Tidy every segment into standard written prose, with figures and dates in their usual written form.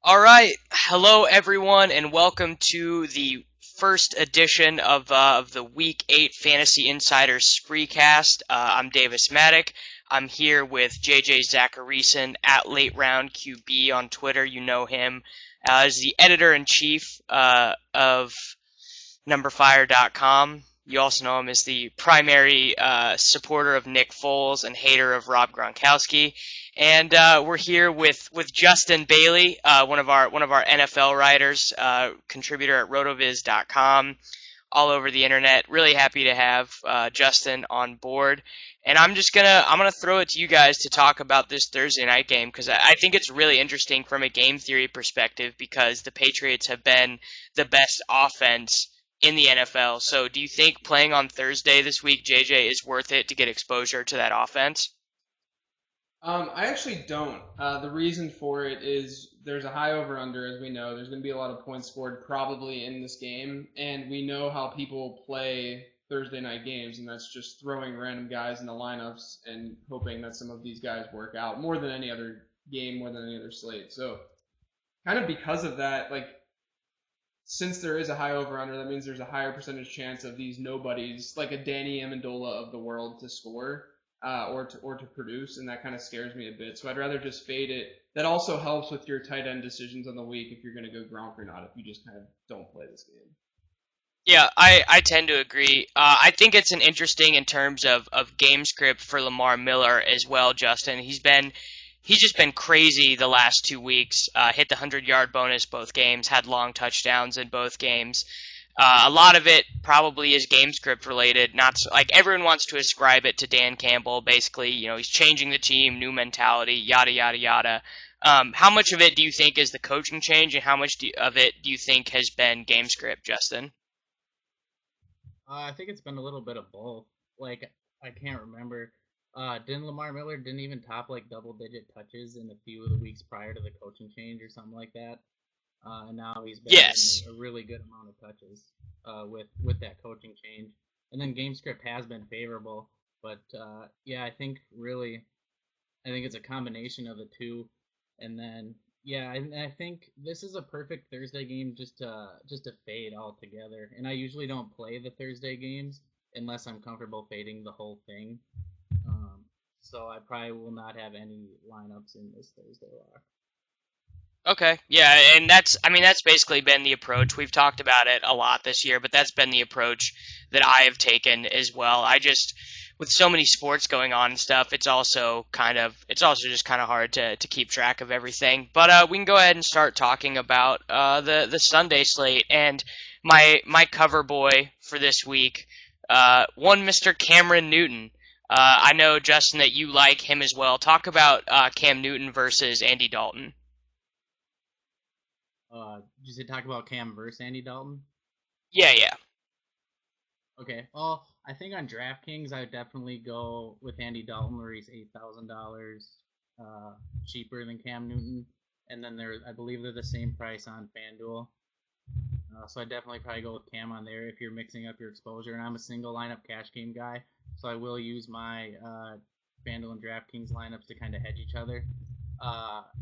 All right, hello everyone, and welcome to the first edition of the Week 8 Fantasy Insider Spreecast. I'm Davis Maddock. I'm here with JJ Zacharyson at Late Round QB on Twitter. You know him as the editor-in-chief of numberfire.com. You also know him as the primary supporter of Nick Foles and hater of Rob Gronkowski. And we're here with Justin Bailey, one of our NFL writers, contributor at rotoviz.com, all over the internet. Really happy to have Justin on board. And I'm gonna throw it to you guys to talk about this Thursday night game because I think it's really interesting from a game theory perspective because the Patriots have been the best offense in the NFL. So do you think playing on Thursday this week, JJ, is worth it to get exposure to that offense? I actually don't. The reason for it is there's a high over under, as we know. There's going to be a lot of points scored probably in this game, and we know how people play Thursday night games, and that's just throwing random guys in the lineups and hoping that some of these guys work out more than any other game, more than any other slate. So, kind of because of that, like since there is a high over under, that means there's a higher percentage chance of these nobodies, like a Danny Amendola of the world, to score or to produce, and that kind of scares me a bit. So I'd rather just fade it. That also helps with your tight end decisions on the week if you're going to go Gronk or not. If you just kind of don't play this game. Yeah, I tend to agree. I think it's an interesting in terms of game script for Lamar Miller as well, Justin. He's just been crazy the last 2 weeks. Hit the 100-yard bonus both games, had long touchdowns in both games. A lot of it probably is game script related. Not so, like everyone wants to ascribe it to Dan Campbell. Basically, he's changing the team, new mentality, yada yada yada. How much of it do you think is the coaching change, and how much of it do you think has been game script, Justin? I think it's been a little bit of both. Like I can't remember. Didn't Lamar Miller didn't even top like double digit touches in a few of the weeks prior to the coaching change or something like that. And now he's been getting Yes. a really good amount of touches with that coaching change. And then game script has been favorable, but yeah, I think it's a combination of the two. And then yeah, I think this is a perfect Thursday game just to fade altogether. And I usually don't play the Thursday games unless I'm comfortable fading the whole thing. Um, so I probably will not have any lineups in this Thursday lock. Okay. Yeah, and that's basically been the approach. We've talked about it a lot this year, but that's been the approach that I have taken as well. With so many sports going on and stuff, it's also just kind of hard to keep track of everything. But we can go ahead and start talking about the Sunday slate and my cover boy for this week, one Mr. Cameron Newton. I know Justin that you like him as well. Talk about Cam Newton versus Andy Dalton. Did you talk about Cam versus Andy Dalton? Yeah, yeah. Okay. Well, I think on DraftKings I would definitely go with Andy Dalton, where he's $8,000 cheaper than Cam Newton, and then I believe they're the same price on FanDuel. So I definitely probably go with Cam on there if you're mixing up your exposure. And I'm a single lineup cash game guy, so I will use my FanDuel and DraftKings lineups to kind of hedge each other.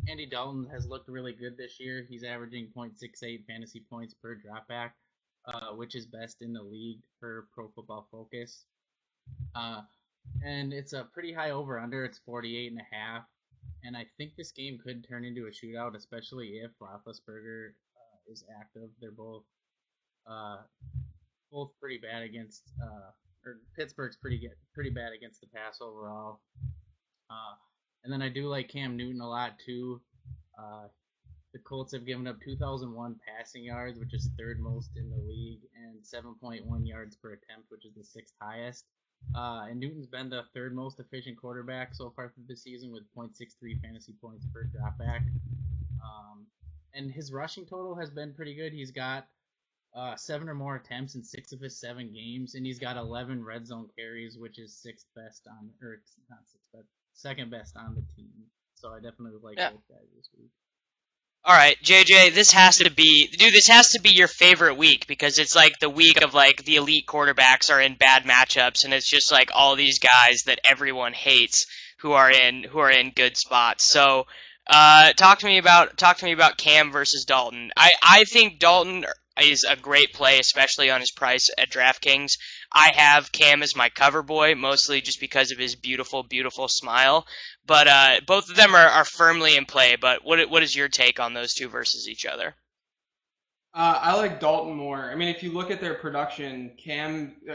Andy Dalton has looked really good this year. He's averaging 0.68 fantasy points per dropback, which is best in the league per Pro Football Focus. Uh, and it's a pretty high over under. It's 48 and a half. And I think this game could turn into a shootout, especially if Roethlisberger is active. They're uh, both pretty bad against, or Pittsburgh's pretty bad against the pass overall. Uh, and then I do like Cam Newton a lot too. Uh, the Colts have given up 2001 passing yards, which is third most in the league, and 7.1 yards per attempt, which is the sixth highest. And Newton's been the third most efficient quarterback so far for the season with 0.63 fantasy points per dropback. And his rushing total has been pretty good. He's got seven or more attempts in six of his 7 games, and he's got 11 red zone carries, which is sixth best on, or not sixth best, second best on the team. So I definitely like Yeah. both guys this week. All right, JJ, this has to be your favorite week because it's like the week of like the elite quarterbacks are in bad matchups and it's just like all these guys that everyone hates who are in good spots. So, Talk to me about Cam versus Dalton. I think Dalton is a great play, especially on his price at DraftKings. I have Cam as my cover boy, mostly just because of his beautiful, beautiful smile. But both of them are firmly in play. But what is your take on those two versus each other? I like Dalton more. I mean, if you look at their production,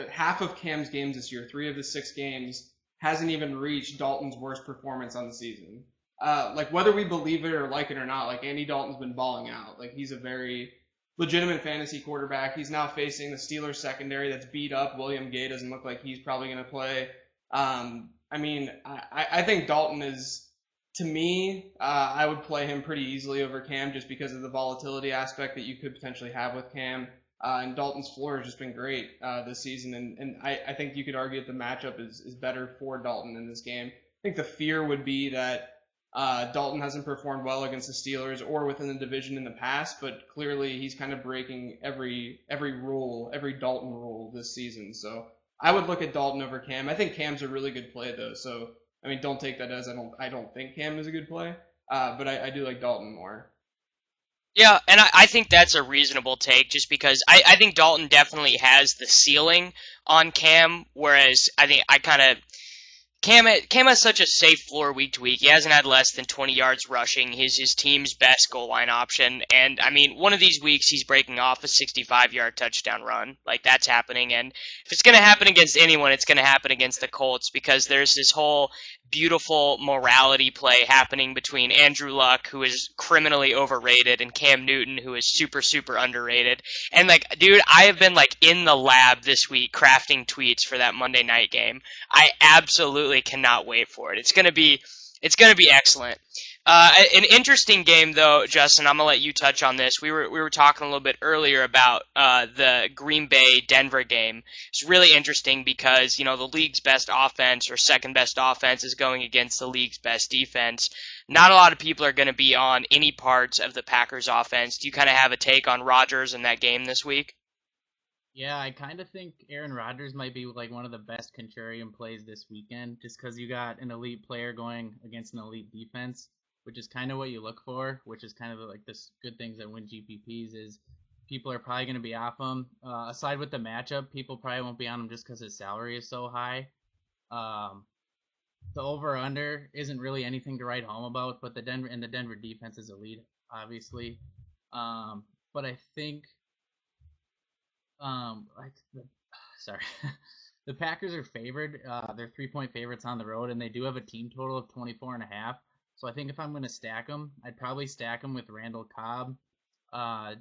half of Cam's games this year, 3 of the 6 games, hasn't even reached Dalton's worst performance on the season. Like whether we believe it or like it or not, like Andy Dalton's been balling out. Like he's a very legitimate fantasy quarterback. He's now facing the Steelers secondary that's beat up. William Gay doesn't look like he's probably going to play. I mean, I think Dalton is, to me, I would play him pretty easily over Cam just because of the volatility aspect that you could potentially have with Cam. And Dalton's floor has just been great this season, and I think you could argue that the matchup is better for Dalton in this game. I think the fear would be that Dalton hasn't performed well against the Steelers or within the division in the past, but clearly he's kind of breaking every rule, every Dalton rule this season. So I would look at Dalton over Cam. I think Cam's a really good play though, so I mean, don't take that as I don't think Cam is a good play, but I do like Dalton more. Yeah, and I think that's a reasonable take just because I think Dalton definitely has the ceiling on Cam, whereas I think I kind of Cam has such a safe floor week to week. He hasn't had less than 20 yards rushing. He's his team's best goal line option. And, I mean, one of these weeks he's breaking off a 65-yard touchdown run. Like, that's happening. And if it's going to happen against anyone, it's going to happen against the Colts because there's this whole beautiful morality play happening between Andrew Luck, who is criminally overrated, and Cam Newton, who is super, super underrated. And, like, dude, I have been, like, in the lab this week crafting tweets for that Monday night game. I absolutely cannot wait for it. It's gonna be excellent. An interesting game though, Justin. I'm gonna let you touch on this. We were talking a little bit earlier about the Green Bay Denver game. It's really interesting because the league's best offense or second best offense is going against the league's best defense. Not a lot of people are going to be on any parts of the Packers offense. Do you kind of have a take on Rodgers in that game this week? Yeah, I kind of think Aaron Rodgers might be like one of the best contrarian plays this weekend, just because you got an elite player going against an elite defense, which is kind of what you look for. Which is kind of like this good things that win GPPs is people are probably going to be off him. Aside with the matchup, people probably won't be on him just because his salary is so high. Um, the over under isn't really anything to write home about, but the Denver defense is elite, obviously. But I think like sorry, the Packers are favored. They're 3-point favorites on the road, and they do have a team total of 24.5. So I think if I'm going to stack them, I'd probably stack them with Randall Cobb.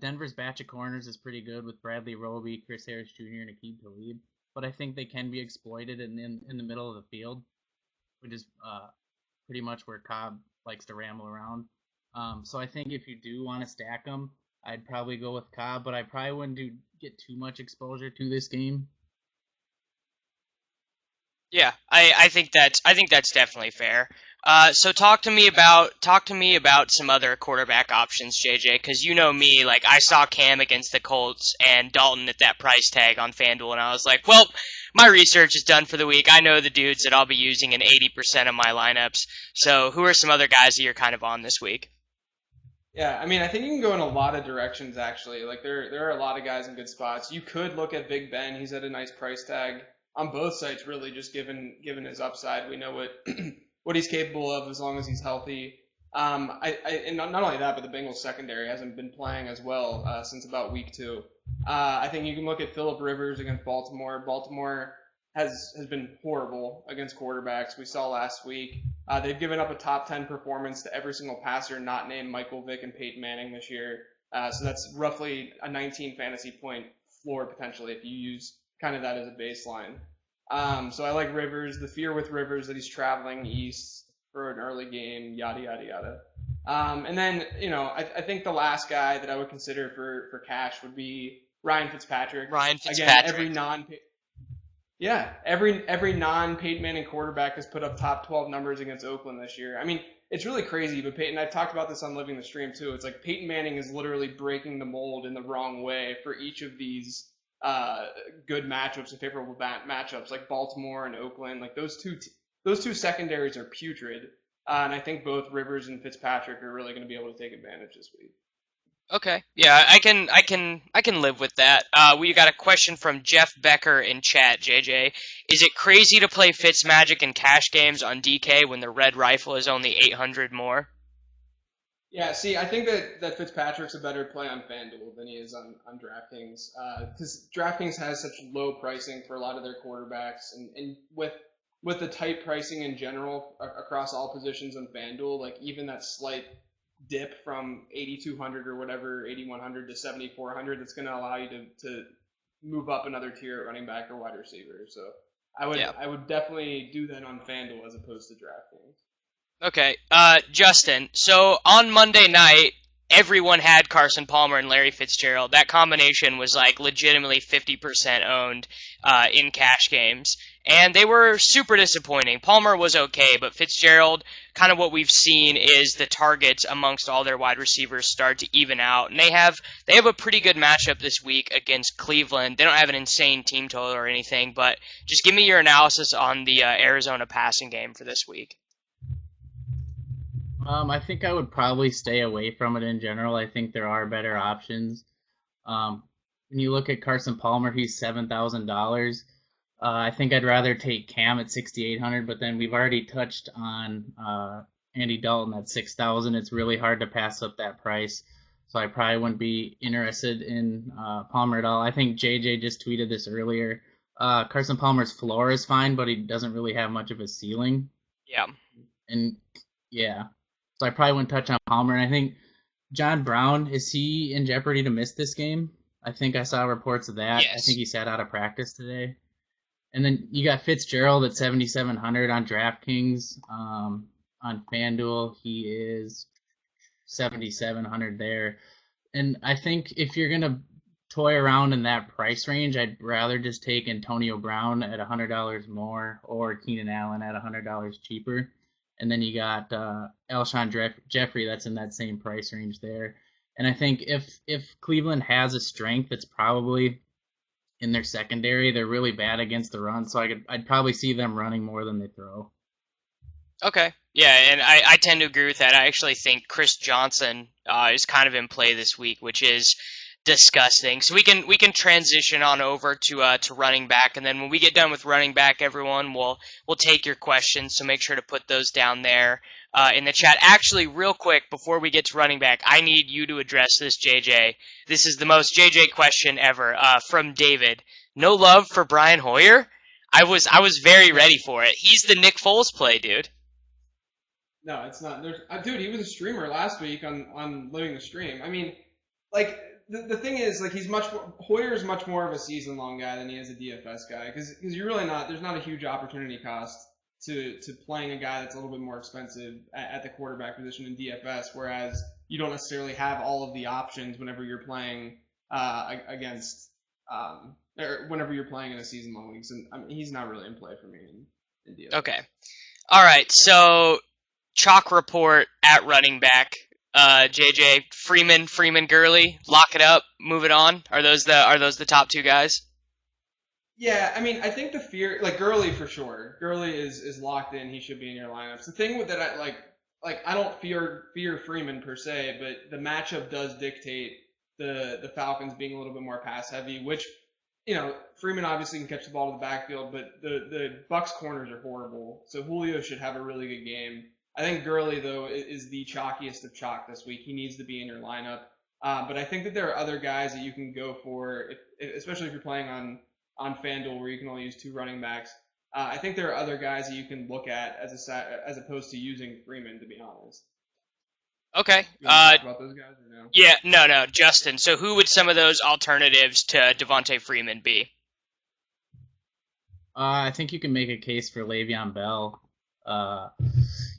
Denver's batch of corners is pretty good with Bradley Roby, Chris Harris Jr., and Aqib Talib, but I think they can be exploited in the middle of the field, which is pretty much where Cobb likes to ramble around. So I think if you do want to stack them, I'd probably go with Cobb, but I probably wouldn't get too much exposure to this game. Yeah, I think that's definitely fair. So talk to me about some other quarterback options, JJ, because you know me, like I saw Cam against the Colts and Dalton at that price tag on FanDuel, and I was like, well, my research is done for the week. I know the dudes that I'll be using in 80% of my lineups. So who are some other guys that you're kind of on this week? Yeah, I mean, I think you can go in a lot of directions actually. Like there are a lot of guys in good spots. You could look at Big Ben. He's at a nice price tag on both sites, really, just given his upside. We know what what he's capable of as long as he's healthy. And not only that, but the Bengals secondary hasn't been playing as well since about week 2. I think you can look at Philip Rivers against Baltimore. Baltimore has been horrible against quarterbacks. We saw last week. They've given up a top 10 performance to every single passer not named Michael Vick and Peyton Manning this year. So that's roughly a 19 fantasy point floor potentially if you use kind of that as a baseline. So I like Rivers. The fear with Rivers that he's traveling east for an early game, yada yada yada. And then I think the last guy that I would consider for cash would be Ryan Fitzpatrick. Ryan Again, Fitzpatrick. every non Peyton Manning quarterback has put up top 12 numbers against Oakland this year. I mean, it's really crazy, but I've talked about this on Living the Stream too. It's like Peyton Manning is literally breaking the mold in the wrong way for each of these good matchups and favorable matchups, like Baltimore and Oakland. Like those two secondaries are putrid. And I think both Rivers and Fitzpatrick are really going to be able to take advantage this week. Okay. Yeah, I can live with that. We got a question from Jeff Becker in chat, JJ. Is it crazy to play Fitzmagic in cash games on DK when the red rifle is only 800 more? Yeah, see, I think that Fitzpatrick's a better play on FanDuel than he is on DraftKings, because DraftKings has such low pricing for a lot of their quarterbacks, and with the tight pricing in general across all positions on FanDuel, like even that slight dip from 8,200 or whatever, 8,100 to 7,400, that's going to allow you to move up another tier at running back or wide receiver. So Yeah. I would definitely do that on FanDuel as opposed to DraftKings. Okay. Justin, so on Monday night, everyone had Carson Palmer and Larry Fitzgerald. That combination was like legitimately 50% owned in cash games. And they were super disappointing. Palmer was okay, but Fitzgerald, kind of what we've seen is the targets amongst all their wide receivers start to even out. And they have a pretty good matchup this week against Cleveland. They don't have an insane team total or anything, but just give me your analysis on the Arizona passing game for this week. I think I would probably stay away from it in general. I think there are better options. When you look at Carson Palmer, he's $7,000. I think I'd rather take Cam at 6,800, but then we've already touched on Andy Dalton at 6,000. It's really hard to pass up that price, so I probably wouldn't be interested in Palmer at all. I think JJ just tweeted this earlier. Carson Palmer's floor is fine, but he doesn't really have much of a ceiling. Yeah. And yeah, so I probably wouldn't touch on Palmer. And I think John Brown, is he in jeopardy to miss this game? I think I saw reports of that. Yes. I think he sat out of practice today. And then you got Fitzgerald at 7,700 on DraftKings. On FanDuel, he is 7,700 there. And I think if you're going to toy around in that price range, I'd rather just take Antonio Brown at $100 more or Keenan Allen at $100 cheaper. And then you got Alshon Jeffrey that's in that same price range there. And I think if Cleveland has a strength, it's probably in their secondary. They're really bad against the run, so I'd probably see them running more than they throw. Okay. Yeah, and I tend to agree with that. I actually think Chris Johnson is kind of in play this week, which is disgusting. So we can transition on over to running back, and then when we get done with running back, everyone, we'll take your questions. So make sure to put those down there in the chat. Actually, real quick before we get to running back, I need you to address this, JJ. This is the most JJ question ever from David. No love for Brian Hoyer? I was very ready for it. He's the Nick Foles play, dude. No, it's not. Dude, he was a streamer last week on Living the Stream. I mean, like the thing is, like Hoyer's much more of a season long guy than he is a DFS guy because you're really not. There's not a huge opportunity cost to playing a guy that's a little bit more expensive at the quarterback position in DFS, whereas you don't necessarily have all of the options whenever you're playing against or whenever you're playing in a season long league. So I mean, he's not really in play for me in DFS. Okay. All right. So chalk report at running back. JJ Freeman Gurley, lock it up, move it on. Are those the top two guys? Yeah, I mean, I think the fear, like Gurley for sure. Gurley is locked in. He should be in your lineups. The thing with that, I don't fear Freeman per se, but the matchup does dictate the Falcons being a little bit more pass heavy, which Freeman obviously can catch the ball to the backfield, but the Bucks corners are horrible. So Julio should have a really good game. I think Gurley, though, is the chalkiest of chalk this week. He needs to be in your lineup. But I think that there are other guys that you can go for, especially if you're playing on FanDuel where you can only use two running backs. I think there are other guys that you can look at as opposed to using Freeman, to be honest. Okay. You want to talk about those guys or no? Yeah, no, Justin. So who would some of those alternatives to Devontae Freeman be? I think you can make a case for Le'Veon Bell.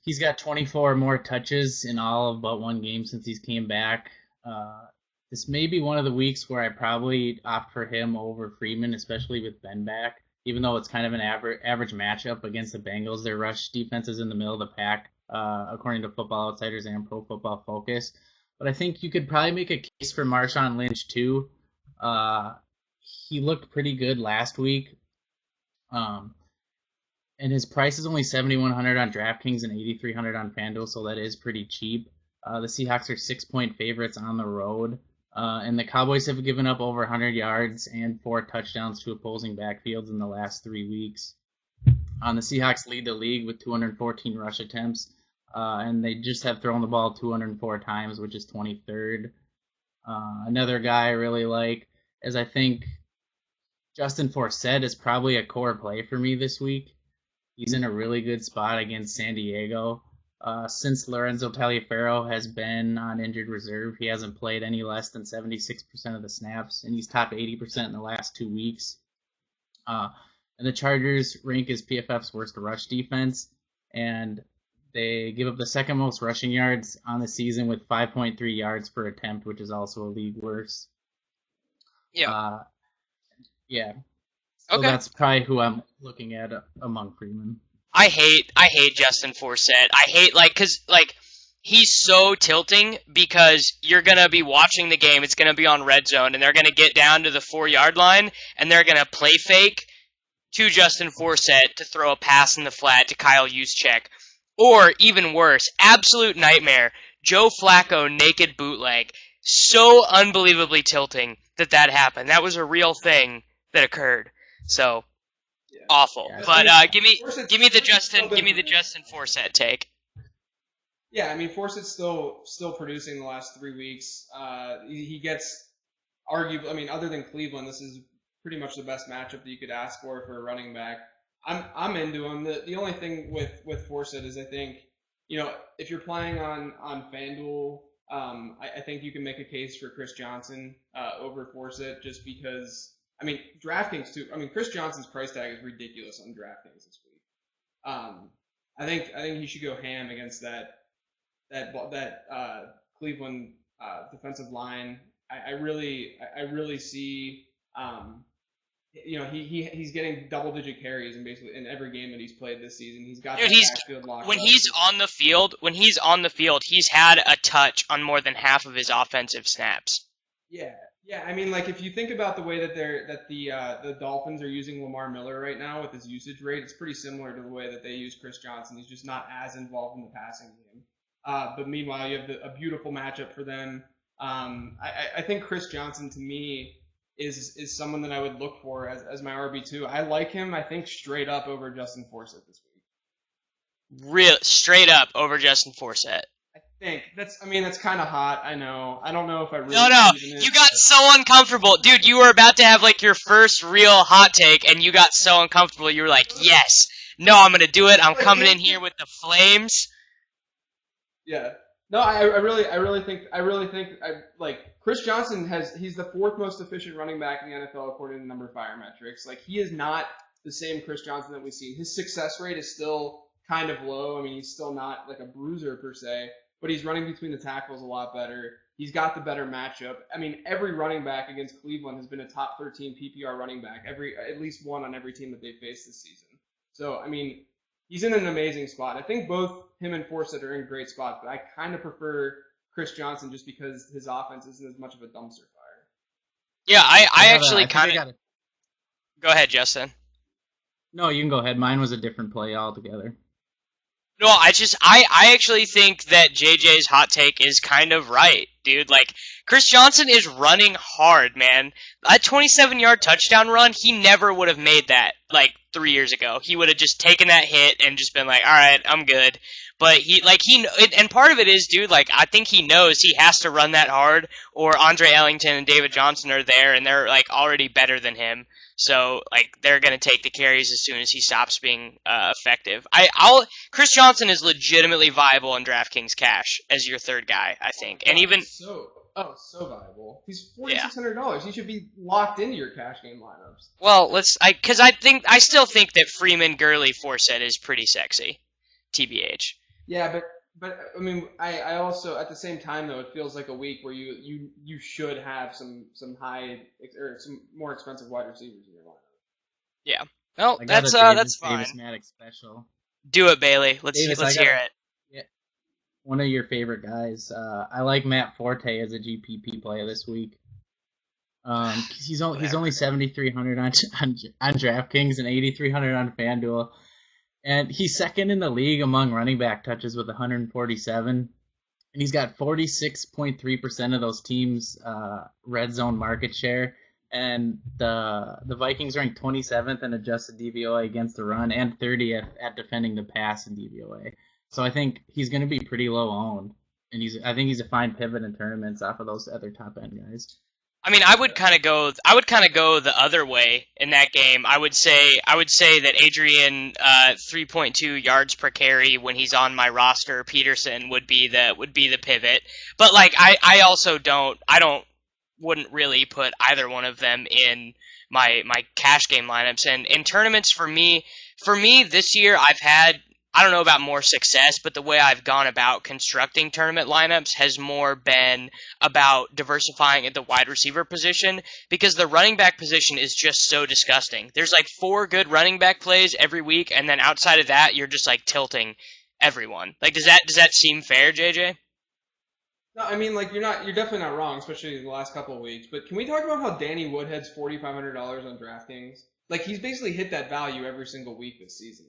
He's got 24 more touches in all of but one game since he's came back. This may be one of the weeks where I probably opt for him over Freeman, especially with Ben back, even though it's kind of an average matchup against the Bengals. Their rush defense is in the middle of the pack, according to Football Outsiders and Pro Football Focus. But I think you could probably make a case for Marshawn Lynch, too. He looked pretty good last week. And and his price is only 7,100 on DraftKings and 8,300 on FanDuel, so that is pretty cheap. The Seahawks are 6-point favorites on the road, and the Cowboys have given up over 100 yards and 4 touchdowns to opposing backfields in the last 3 weeks. The Seahawks lead the league with 214 rush attempts, and they just have thrown the ball 204 times, which is 23rd. Another guy I really like is I think Justin Forsett is probably a core play for me this week. He's in a really good spot against San Diego. Since Lorenzo Taliaferro has been on injured reserve, he hasn't played any less than 76% of the snaps, and he's top 80% in the last 2 weeks. And the Chargers rank as PFF's worst rush defense, and they give up the second most rushing yards on the season with 5.3 yards per attempt, which is also a league worst. Yeah. Yeah. So Okay. that's probably who I'm looking at among Freeman. I hate Justin Forsett. I hate cause he's so tilting because you're gonna be watching the game. It's gonna be on red zone, and they're gonna get down to the 4-yard line, and they're gonna play fake to Justin Forsett to throw a pass in the flat to Kyle Juszczyk, or even worse, absolute nightmare, Joe Flacco naked bootleg. So unbelievably tilting that happened. That was a real thing that occurred. So. Yeah. Awful, Yeah, but give me the Justin Forsett Forsett take. Yeah, I mean, Forsett's still producing the last 3 weeks. He gets arguably, I mean, other than Cleveland, this is pretty much the best matchup that you could ask for a running back. I'm into him. The only thing with Forsett is I think, if you're playing on FanDuel, I think you can make a case for Chris Johnson over Forsett just because. I mean, DraftKings too. I mean, Chris Johnson's price tag is ridiculous on DraftKings this week. I think he should go ham against that Cleveland defensive line. I really see. He's getting double-digit carries in every game that he's played this season. He's got backfield locked when up. he's on the field, he's had a touch on more than half of his offensive snaps. Yeah. I mean, if you think about the way that the Dolphins are using Lamar Miller right now with his usage rate, it's pretty similar to the way that they use Chris Johnson. He's just not as involved in the passing game. But meanwhile, you have a beautiful matchup for them. I think Chris Johnson to me is someone that I would look for as my RB2. I like him. I think straight up over Justin Forsett this week. Real straight up over Justin Forsett. I think that's kind of hot. I know. I don't know if I really. No. You got so uncomfortable, dude. You were about to have your first real hot take, and you got so uncomfortable. You were like, "Yes, no, I'm gonna do it. I'm coming in here with the flames." Yeah. No, I really think Chris Johnson he's the 4th most efficient running back in the NFL according to number fire metrics. He is not the same Chris Johnson that we've seen. His success rate is still kind of low. I mean, he's still not a bruiser per se, but he's running between the tackles a lot better. He's got the better matchup. I mean, every running back against Cleveland has been a top 13 PPR running back. At least one on every team that they faced this season. So, I mean, he's in an amazing spot. I think both him and Forsett are in great spots, but I kind of prefer Chris Johnson just because his offense isn't as much of a dumpster fire. Yeah, I actually kind of. Go ahead, Justin. No, you can go ahead. Mine was a different play altogether. No, I actually think that JJ's hot take is kind of right, dude. Chris Johnson is running hard, man. That 27-yard touchdown run, he never would have made that 3 years ago. He would have just taken that hit and just been like, all right, I'm good. But and part of it is, dude, I think he knows he has to run that hard, or Andre Ellington and David Johnson are there, and they're already better than him. So they're gonna take the carries as soon as he stops being effective. Chris Johnson is legitimately viable in DraftKings Cash as your third guy, I think, and even so viable. He's $4,600. He should be locked into your cash game lineups. Well, I still think that Freeman, Gurley, Forsett is pretty sexy, TBH. Yeah, but I mean, I also at the same time though, it feels like a week where you should have some high or some more expensive wide receivers in your lineup. Yeah, well, that's fine. Davis Maddox special. Do it, Bailey. Let's hear it. Yeah, one of your favorite guys. I like Matt Forte as a GPP play this week. He's only 7,300 on DraftKings and 8,300 on FanDuel. And he's second in the league among running back touches with 147. And he's got 46.3% of those teams' red zone market share. And the Vikings ranked 27th in adjusted DVOA against the run and 30th at defending the pass in DVOA. So I think he's going to be pretty low owned. And I think he's a fine pivot in tournaments off of those other top end guys. I mean, I would kind of go the other way in that game. I would say that Adrian 3.2 yards per carry when he's on my roster, Peterson would be the pivot. But like I also wouldn't really put either one of them in my cash game lineups. And in tournaments for me this year I've had, I don't know about more success, but the way I've gone about constructing tournament lineups has more been about diversifying at the wide receiver position, because the running back position is just so disgusting. There's like 4 good running back plays every week, and then outside of that, you're just like tilting everyone. Like, does that seem fair, JJ? No, I mean, like, you're definitely not wrong, especially in the last couple of weeks. But can we talk about how Danny Woodhead's $4,500 on DraftKings? Like, he's basically hit that value every single week this season.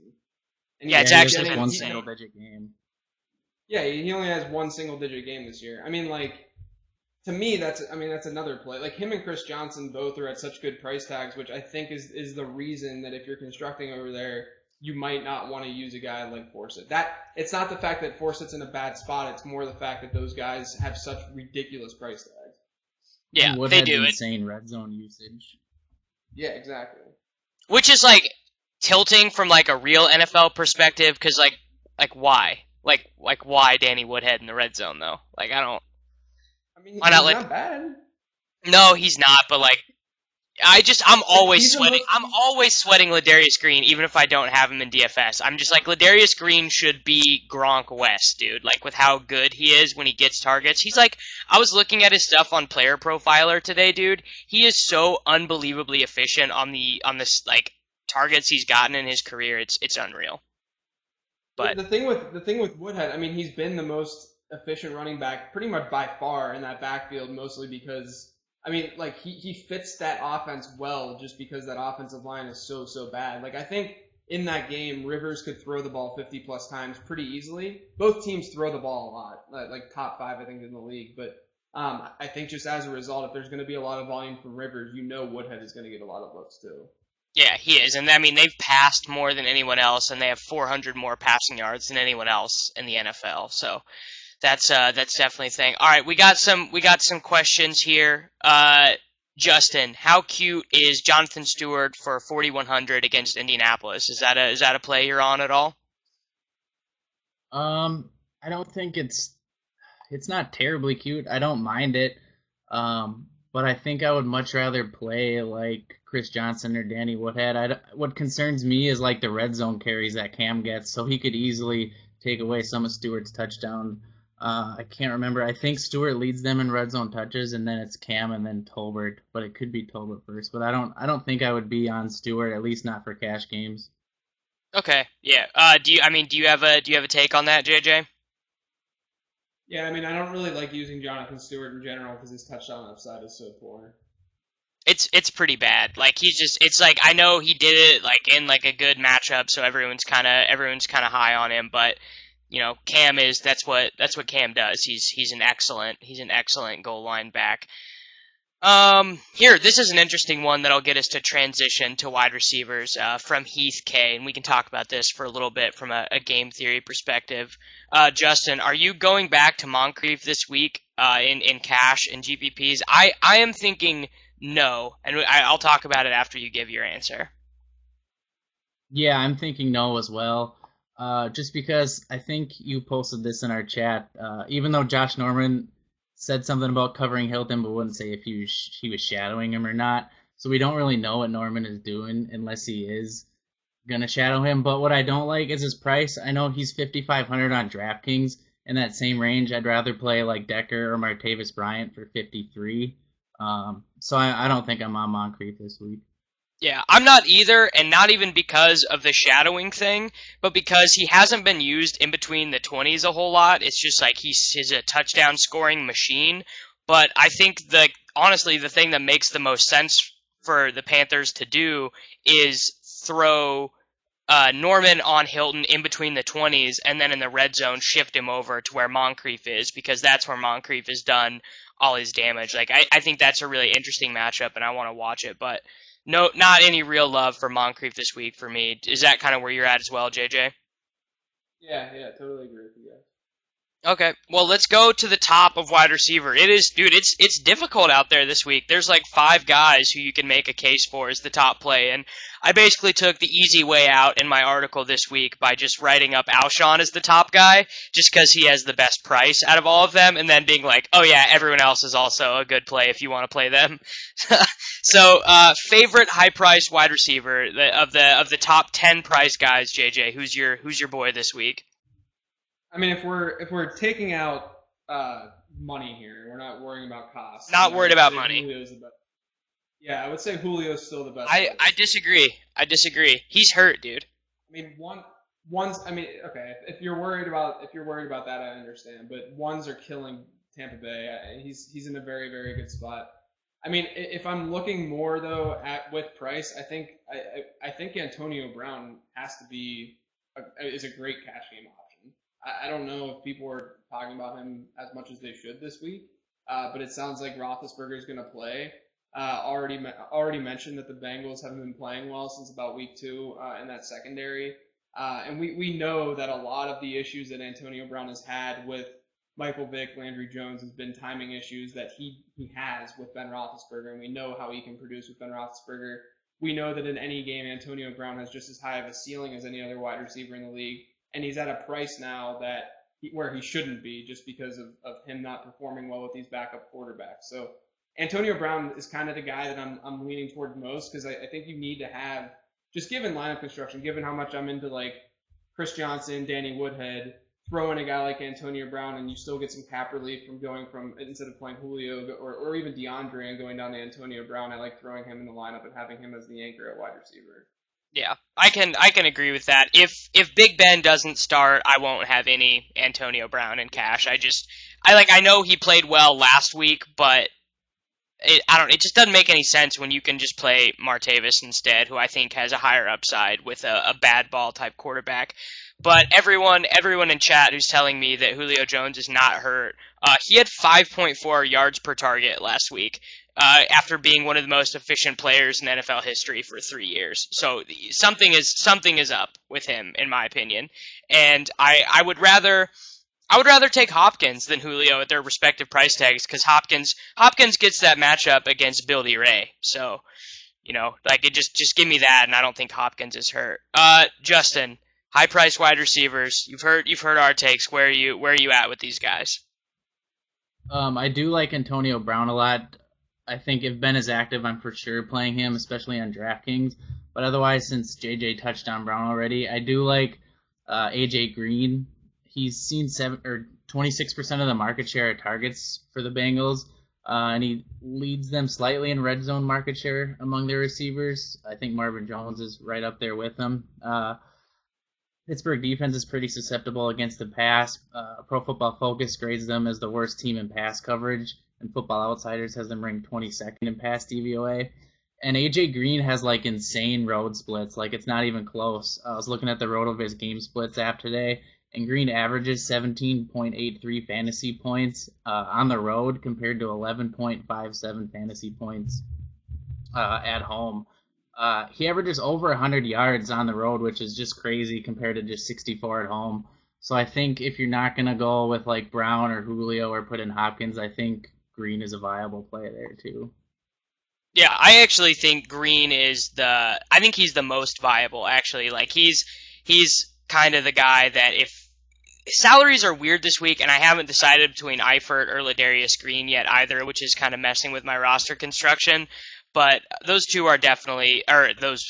And Yeah, it's he actually has been one insane. single digit game. Yeah, he only has one single digit game this year. I mean, like, to me, that's another play. Like, him and Chris Johnson both are at such good price tags, which I think is the reason that if you're constructing over there, you might not want to use a guy like Forsett. It's not the fact that Forsett's in a bad spot, it's more the fact that those guys have such ridiculous price tags. Yeah, And they Woodhead's do it. insane red zone usage. Yeah, exactly. Which is like tilting from like a real NFL perspective, because like why? Like why Danny Woodhead in the red zone though? Like I don't. I mean, Why he's not let? not bad. No, he's not. But like I'm always He's the sweating. most- I'm always sweating Ladarius Green, even if I don't have him in DFS. I'm just like, Ladarius Green should be Gronk West, dude. Like with how good he is when he gets targets. He's like, I was looking at his stuff on Player Profiler today, dude. He is so unbelievably efficient on this like targets he's gotten in his career. It's unreal. But The thing with Woodhead, I mean, he's been the most efficient running back pretty much by far in that backfield, mostly because I mean, like he fits that offense well just because that offensive line is so bad. Like I think in that game, Rivers could throw the ball 50 plus times pretty easily. Both teams throw the ball a lot, like top 5 I think in the league. But I think just as a result, if there's going to be a lot of volume from Rivers, you know Woodhead is going to get a lot of looks too. yeah, he is. And I mean, they've passed more than anyone else, and they have 400 more passing yards than anyone else in the NFL. So that's definitely a thing. All right, we got some questions here. Justin, how cute is Jonathan Stewart for 4,100 against Indianapolis? Is that a play you're on at all? I don't think it's not terribly cute. I don't mind it. But I think I would much rather play like Chris Johnson or Danny Woodhead. What concerns me is like the red zone carries that Cam gets, so he could easily take away some of Stewart's touchdown. I can't remember. I think Stewart leads them in red zone touches, and then it's Cam and then Tolbert. But it could be Tolbert first. But I don't think I would be on Stewart, at least not for cash games. Okay, yeah. Do you have a take on that, JJ? Yeah, I mean, I don't really like using Jonathan Stewart in general because his touchdown upside is so poor. It's pretty bad. Like it's like I know he did it like in like a good matchup, so everyone's kind of high on him, but you know, Cam is that's what Cam does. He's an excellent goal line back. Here, this is an interesting one that'll get us to transition to wide receivers from Heath K, and we can talk about this for a little bit from a game theory perspective. Justin, are you going back to Moncrief this week in cash and GPPs? I am thinking no, and I'll talk about it after you give your answer. Yeah, I'm thinking no as well. Just because I think you posted this in our chat. Even though Josh Norman said something about covering Hilton, but wouldn't say if he was shadowing him or not. So we don't really know what Norman is doing unless he is gonna shadow him. But what I don't like is his price. I know he's 5,500 on DraftKings. In that same range, I'd rather play like Decker or Martavis Bryant for 53. So I don't think I'm on Moncrief this week. Yeah, I'm not either, and not even because of the shadowing thing, but because he hasn't been used in between the 20s a whole lot. It's just like he's a touchdown scoring machine. But I think honestly, the thing that makes the most sense for the Panthers to do is throw Norman on Hilton in between the 20s, and then in the red zone shift him over to where Moncrief is, because that's where Moncrief has done all his damage. Like I think that's a really interesting matchup, and I want to watch it. But no, not any real love for Moncrief this week for me. Is that kind of where you're at as well, JJ? Yeah, totally agree with you guys. Okay, well, let's go to the top of wide receiver. It is, dude, it's difficult out there this week. There's like 5 guys who you can make a case for as the top play, and I basically took the easy way out in my article this week by just writing up Alshon as the top guy, just because he has the best price out of all of them, and then being like, oh yeah, everyone else is also a good play if you want to play them. So, favorite high-priced wide receiver of the top 10 price guys, JJ. Who's your boy this week? I mean, if we're taking out money here, we're not worrying about cost. Not worried about money. Yeah, I would say Julio's still the best. I disagree. I disagree. He's hurt, dude. I mean, I mean, okay, if you're worried about that, I understand. But ones are killing Tampa Bay. He's in a very, very good spot. I mean, if I'm looking more though at with price, I think Antonio Brown has to be is a great cash game option. I don't know if people are talking about him as much as they should this week, but it sounds like Roethlisberger is going to play. Already mentioned that the Bengals haven't been playing well since about week 2 in that secondary, and we know that a lot of the issues that Antonio Brown has had with Michael Vick, Landry Jones has been timing issues that he has with Ben Roethlisberger, and we know how he can produce with Ben Roethlisberger. We know that in any game, Antonio Brown has just as high of a ceiling as any other wide receiver in the league. And he's at a price now where he shouldn't be just because of him not performing well with these backup quarterbacks. So Antonio Brown is kind of the guy that I'm leaning toward most because I think you need to have, just given lineup construction, given how much I'm into like Chris Johnson, Danny Woodhead, throw in a guy like Antonio Brown and you still get some cap relief from going from, instead of playing Julio or even DeAndre and going down to Antonio Brown, I like throwing him in the lineup and having him as the anchor at wide receiver. Yeah, I can agree with that. If Big Ben doesn't start, I won't have any Antonio Brown in cash. I know he played well last week, but it just doesn't make any sense when you can just play Martavis instead, who I think has a higher upside with a bad ball type quarterback. But everyone in chat who's telling me that Julio Jones is not hurt, he had 5.4 yards per target last week. After being one of the most efficient players in NFL history for 3 years. So something is up with him, in my opinion. And I would rather take Hopkins than Julio at their respective price tags because Hopkins gets that matchup against Bill Ray. So, like it just give me that, and I don't think Hopkins is hurt. Justin, high price wide receivers. You've heard our takes. Where are you at with these guys? I do like Antonio Brown a lot. I think if Ben is active, I'm for sure playing him, especially on DraftKings. But otherwise, since JJ touched on Brown already, I do like AJ Green. He's seen 26% of the market share at targets for the Bengals, and he leads them slightly in red zone market share among their receivers. I think Marvin Jones is right up there with them. Pittsburgh defense is pretty susceptible against the pass. Pro Football Focus grades them as the worst team in pass coverage, and Football Outsiders has them ranked 22nd in pass DVOA. And AJ Green has like insane road splits, like it's not even close. I was looking at the RotoViz game splits app today, and Green averages 17.83 fantasy points on the road compared to 11.57 fantasy points at home. He averages over 100 yards on the road, which is just crazy compared to just 64 at home. So I think if you're not going to go with like Brown or Julio or put in Hopkins, I think Green is a viable play there too. Yeah, I actually think Green is I think he's the most viable actually. Like he's kind of the guy that if salaries are weird this week, and I haven't decided between Eifert or Ladarius Green yet either, which is kind of messing with my roster construction. But those two are definitely, or those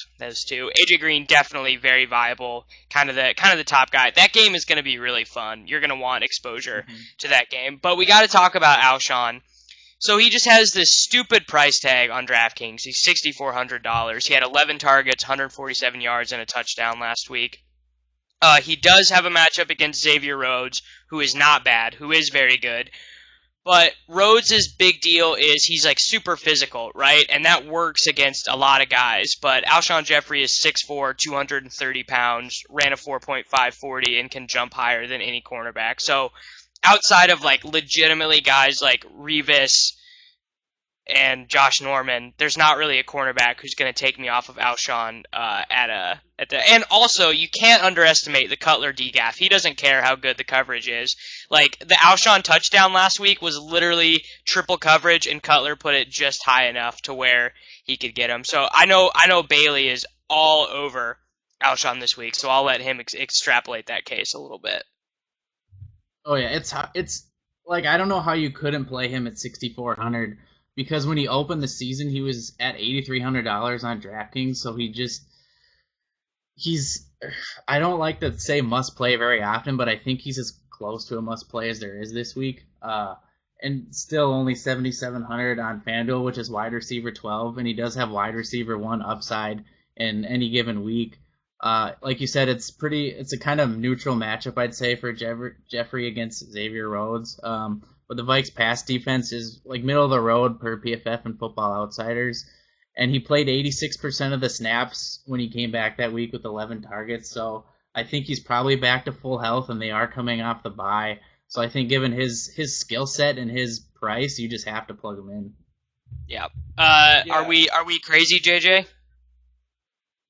two, AJ Green definitely very viable, kind of the top guy. That game is going to be really fun. You're going to want exposure to that game. But we got to talk about Alshon. So he just has this stupid price tag on DraftKings. He's $6,400. He had 11 targets, 147 yards, and a touchdown last week. He does have a matchup against Xavier Rhodes, who is not bad, who is very good. But Rhodes' big deal is he's like super physical, right? And that works against a lot of guys. But Alshon Jeffrey is 6'4", 230 pounds, ran a 4.540, and can jump higher than any cornerback. So outside of like legitimately guys like Revis and Josh Norman, there's not really a cornerback who's going to take me off of Alshon and also you can't underestimate the Cutler degaff. He doesn't care how good the coverage is. Like the Alshon touchdown last week was literally triple coverage, and Cutler put it just high enough to where he could get him. So I know Bailey is all over Alshon this week, so I'll let him extrapolate that case a little bit. Oh yeah, it's like I don't know how you couldn't play him at 6,400. Because when he opened the season, he was at $8,300 on DraftKings, so I don't like to say must play very often, but I think he's as close to a must play as there is this week. And still only 7,700 on FanDuel, which is wide receiver 12, and he does have wide receiver 1 upside in any given week. Like you said, it's a kind of neutral matchup, I'd say, for Jeffrey against Xavier Rhodes. But the Vikes' pass defense is like middle of the road per PFF and Football Outsiders. And he played 86% of the snaps when he came back that week with 11 targets. So I think he's probably back to full health, and they are coming off the bye. So I think given his skill set and his price, you just have to plug him in. Yeah. Are we crazy, JJ?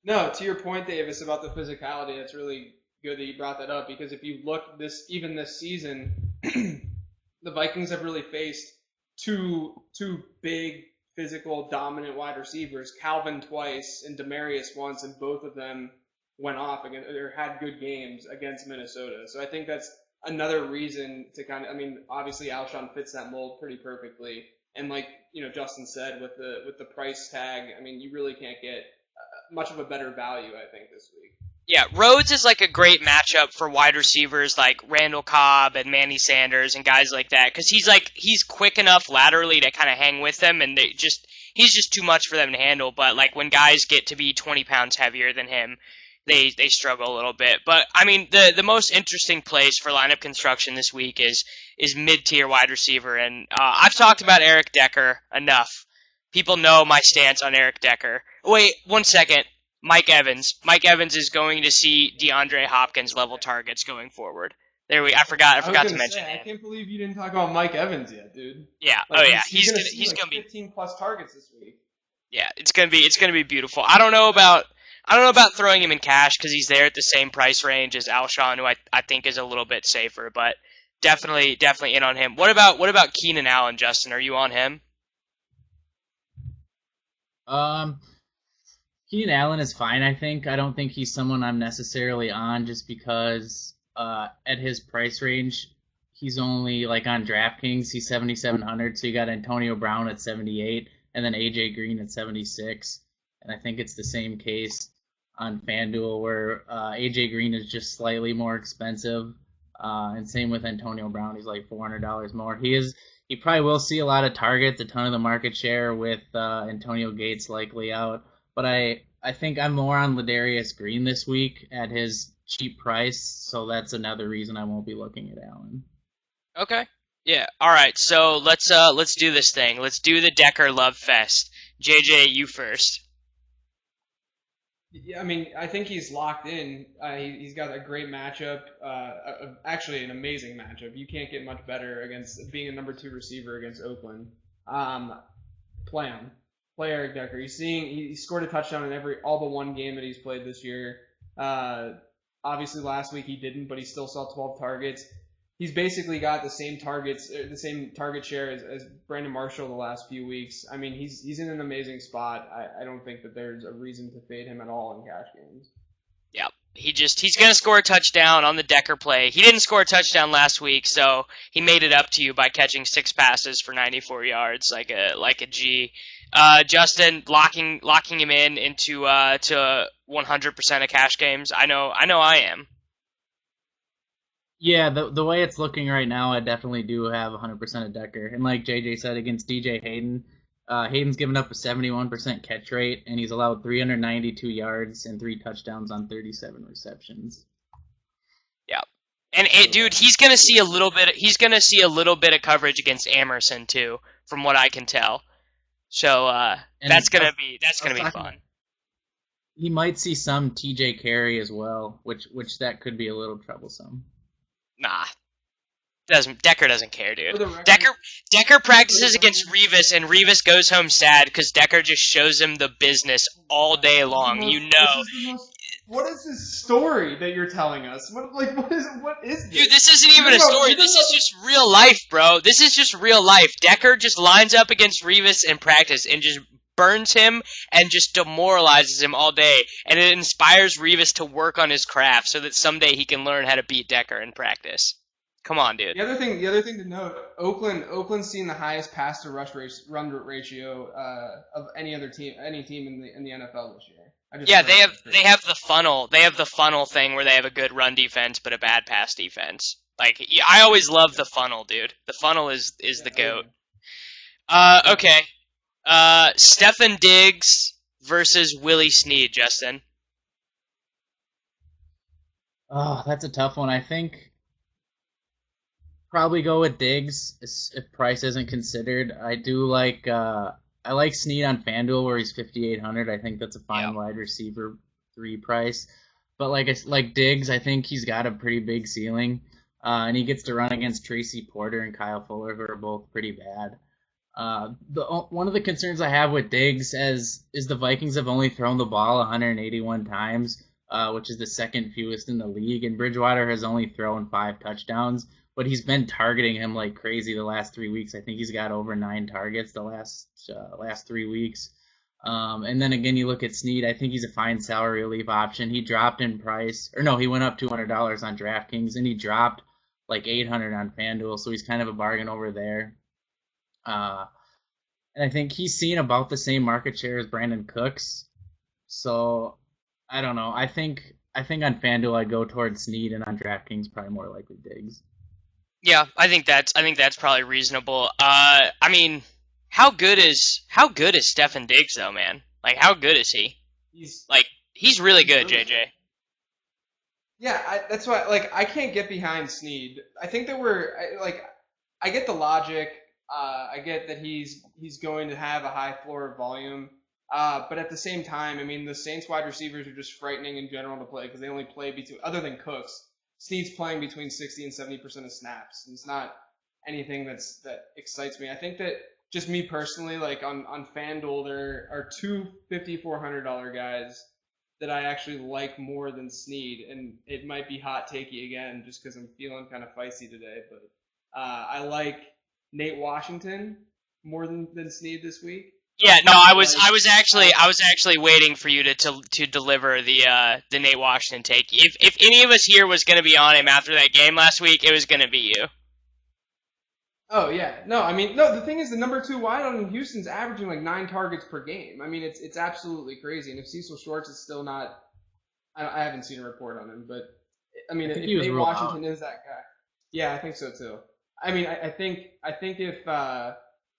No, to your point, Davis, about the physicality, it's really good that you brought that up, because if you look this season, the Vikings have really faced two big, physical, dominant wide receivers, Calvin twice and Demaryius once, and both of them went off against, or had good games against Minnesota. So I think that's another reason to obviously Alshon fits that mold pretty perfectly. And like, Justin said, with the price tag, you really can't get much of a better value, I think, this week. Yeah, Rhodes is like a great matchup for wide receivers like Randall Cobb and Manny Sanders and guys like that, because he's quick enough laterally to kind of hang with them, and he's just too much for them to handle. But like when guys get to be 20 pounds heavier than him, they struggle a little bit. But the most interesting place for lineup construction this week is mid-tier wide receiver, and I've talked about Eric Decker enough. People know my stance on Eric Decker. Wait, 1 second. Mike Evans. Mike Evans is going to see DeAndre Hopkins level targets going forward. I forgot to mention that. I can't believe you didn't talk about Mike Evans yet, dude. Yeah. He's gonna be 15 plus targets this week. Yeah, it's gonna be beautiful. I don't know about throwing him in cash because he's there at the same price range as Alshon, who I think is a little bit safer, but definitely in on him. What about Keenan Allen, Justin? Are you on him? Keenan Allen is fine, I think. I don't think he's someone I'm necessarily on just because at his price range, he's only like on DraftKings, he's 7,700. So you got Antonio Brown at 78 and then AJ Green at 76. And I think it's the same case on FanDuel where AJ Green is just slightly more expensive. And same with Antonio Brown. He's like $400 more. He probably will see a lot of targets, a ton of the market share with Antonio Gates likely out. But I think I'm more on Ladarius Green this week at his cheap price, so that's another reason I won't be looking at Allen. Okay. Yeah. All right. So let's do this thing. Let's do the Decker Love Fest. JJ, you first. Yeah, I think he's locked in. He's got a great matchup. Actually, an amazing matchup. You can't get much better against being a number 2 receiver against Oakland. Play him. Play Eric Decker. He scored a touchdown in all but one game that he's played this year. Obviously last week he didn't, but he still saw 12 targets. He's basically got the same target share as Brandon Marshall the last few weeks. He's in an amazing spot. I don't think that there's a reason to fade him at all in cash games. Yeah. He's going to score a touchdown on the Decker play. He didn't score a touchdown last week, so he made it up to you by catching 6 passes for 94 yards like a G. Justin, locking him into to 100% of cash games. I know I am. Yeah, the way it's looking right now, I definitely do have 100% of Decker. And like JJ said, against DJ Hayden, Hayden's given up a 71% catch rate, and he's allowed 392 yards and 3 touchdowns on 37 receptions. Yeah. And dude, he's gonna see a little bit. He's gonna see a little bit of coverage against Emerson too, from what I can tell. So that's gonna be fun. He might see some TJ Carey as well, which that could be a little troublesome. Nah, Decker doesn't care, dude. Decker practices against Revis, and Revis goes home sad because Decker just shows him the business all day long. What is this story that you're telling us? What is this? Dude, this isn't even a story. This is just real life, bro. This is just real life. Decker just lines up against Revis in practice and just burns him and just demoralizes him all day. And it inspires Revis to work on his craft so that someday he can learn how to beat Decker in practice. Come on, dude. The other thing to note, Oakland's seen the highest pass to run ratio of any team in the NFL this year. Yeah, they have the funnel. They have the funnel thing where they have a good run defense but a bad pass defense. Like, I always love the funnel, dude. The funnel is the GOAT. Okay. Stefan Diggs versus Willie Snead, Justin. Oh, that's a tough one. I think probably go with Diggs if price isn't considered. I do like I like Snead on FanDuel where he's 5,800. I think that's a fine wide receiver 3 price. But like Diggs, I think he's got a pretty big ceiling, and he gets to run against Tracy Porter and Kyle Fuller, who are both pretty bad. One of the concerns I have with Diggs is the Vikings have only thrown the ball 181 times, which is the second fewest in the league, and Bridgewater has only thrown 5 touchdowns. But he's been targeting him like crazy the last 3 weeks. I think he's got over 9 targets the last 3 weeks. And then again, you look at Snead. I think he's a fine salary relief option. He dropped in price, he went up $200 on DraftKings, and he dropped like $800 on FanDuel. So he's kind of a bargain over there. And I think he's seen about the same market share as Brandon Cooks. So I don't know. I think on FanDuel I'd go towards Snead, and on DraftKings probably more likely Diggs. Yeah, I think that's probably reasonable. I mean, how good is Stefan Diggs though, man? Like, how good is he? He's really good, JJ. Yeah, that's why. Like, I can't get behind Snead. I think that I get the logic. I get that he's going to have a high floor of volume. But at the same time, I mean, the Saints wide receivers are just frightening in general to play because they only play other than Cooks. Snead's playing between 60 and 70% of snaps. And it's not anything that excites me. I think that just me personally, like on FanDuel, there are 2 $5,400 guys that I actually like more than Snead, and it might be hot takey again just because I'm feeling kind of feisty today. But I like Nate Washington more than Snead this week. Yeah, no, I was actually waiting for you to deliver the Nate Washington take. If any of us here was going to be on him after that game last week, it was going to be you. Oh yeah, the thing is, the number 2 wideout in Houston's averaging like 9 targets per game. I mean, it's absolutely crazy. And if Cecil Shorts is still not, I haven't seen a report on him, but I mean, if Nate Washington is that guy, yeah, I think so too. I mean, I think if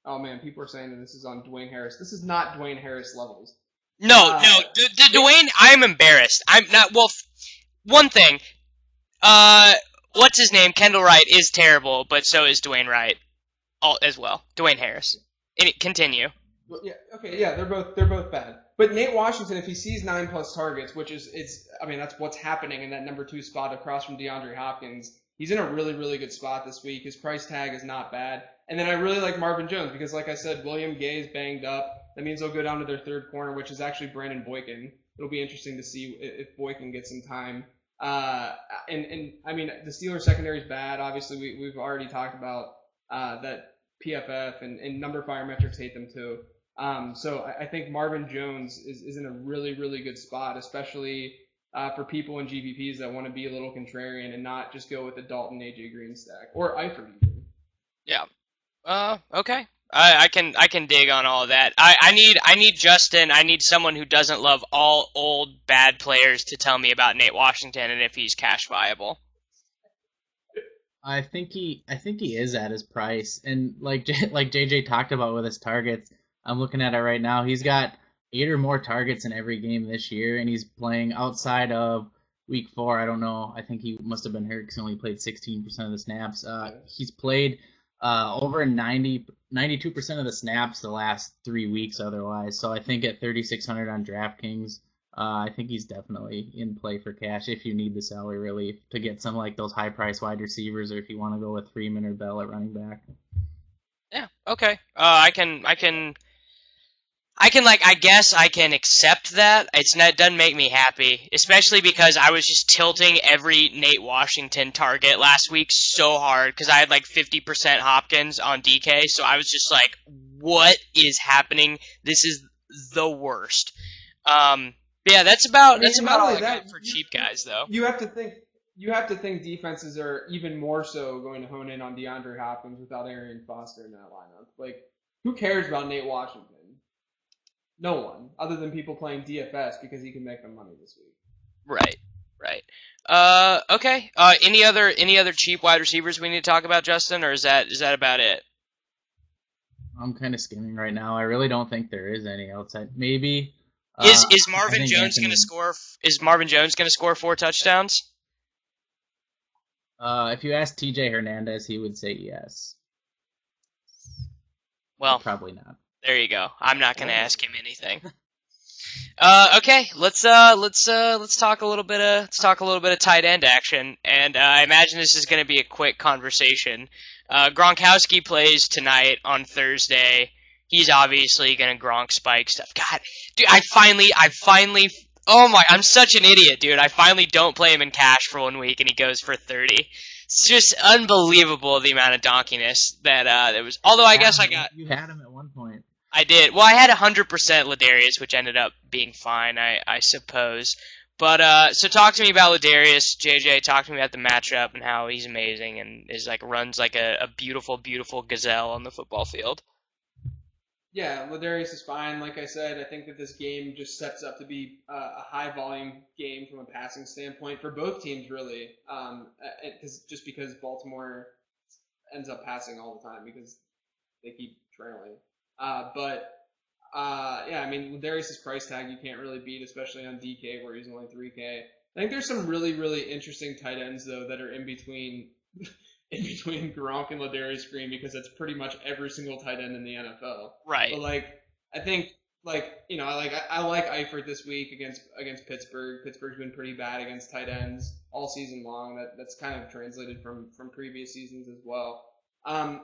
oh man, people are saying that this is on Dwayne Harris. This is not Dwayne Harris levels. No, Dwayne, I'm embarrassed. I'm not. Well, one thing, what's his name? Kendall Wright is terrible, but so is Dwayne Wright, as well. Dwayne Harris. Continue. Well, yeah. Okay. Yeah. They're both bad. But Nate Washington, if he sees 9+ targets, which that's what's happening in that number 2 spot across from DeAndre Hopkins. He's in a really, really good spot this week. His price tag is not bad. And then I really like Marvin Jones because, like I said, William Gay's banged up. That means they'll go down to their 3rd corner, which is actually Brandon Boykin. It'll be interesting to see if Boykin gets some time. And I mean, the Steelers secondary is bad. Obviously, we've already talked about that PFF and number fire metrics hate them too. So I think Marvin Jones is in a really, really good spot, especially for people in GPPs that want to be a little contrarian and not just go with the Dalton AJ Green stack or Eifert even. Yeah. Okay. I can dig on all of that. I need Justin. I need someone who doesn't love all old bad players to tell me about Nate Washington and if he's cash viable. I think he is at his price, and like JJ talked about with his targets, I'm looking at it right now. He's got 8 or more targets in every game this year, and he's playing outside of week 4. I don't know. I think he must have been hurt because he only played 16% of the snaps. Yeah. He's played over 92% of the snaps the last 3 weeks otherwise. So I think at 3,600 on DraftKings, I think he's definitely in play for cash if you need the salary relief to get some like those high price wide receivers, or if you want to go with Freeman or Bell at running back. Yeah. Okay. I guess I can accept that. It doesn't make me happy, especially because I was just tilting every Nate Washington target last week so hard because I had like 50% Hopkins on DK, so I was just like, what is happening? This is the worst. Yeah, that's about all I got for cheap guys though. You have to think defenses are even more so going to hone in on DeAndre Hopkins without Arian Foster in that lineup. Like, who cares about Nate Washington? No one, other than people playing DFS because he can make them money this week. Right. Okay. Any other cheap wide receivers we need to talk about, Justin, or is that about it? I'm kind of skimming right now. I really don't think there is any outside. Maybe Is Marvin Jones going to score? Is Marvin Jones going to score 4 touchdowns? If you ask TJ Hernandez, he would say yes. Well, but probably not. There you go. I'm not going to ask him anything. Okay, let's talk a little bit of tight end action, and I imagine this is going to be a quick conversation. Gronkowski plays tonight on Thursday. He's obviously going to Gronk spike stuff. God, dude, I finally. Oh my! I'm such an idiot, dude. I finally don't play him in cash for 1 week, and he goes for 30. It's just unbelievable the amount of donkiness that there was. Although I guess you had him at one point. I did. Well, I had 100% Ladarius, which ended up being fine, I suppose. But so talk to me about Ladarius, JJ. Talk to me about the matchup and how he's amazing and runs like a beautiful, beautiful gazelle on the football field. Yeah, Ladarius is fine. Like I said, I think that this game just sets up to be a high volume game from a passing standpoint for both teams, really. Because Baltimore ends up passing all the time because they keep trailing. Yeah, I mean, Ladarius' price tag you can't really beat, especially on DK where he's only 3K. I think there's some really, really interesting tight ends though that are in between Gronk and Ladarius Green because that's pretty much every single tight end in the NFL. Right. But I think I like Eifert this week against Pittsburgh. Pittsburgh's been pretty bad against tight ends all season long. That's kind of translated from previous seasons as well. I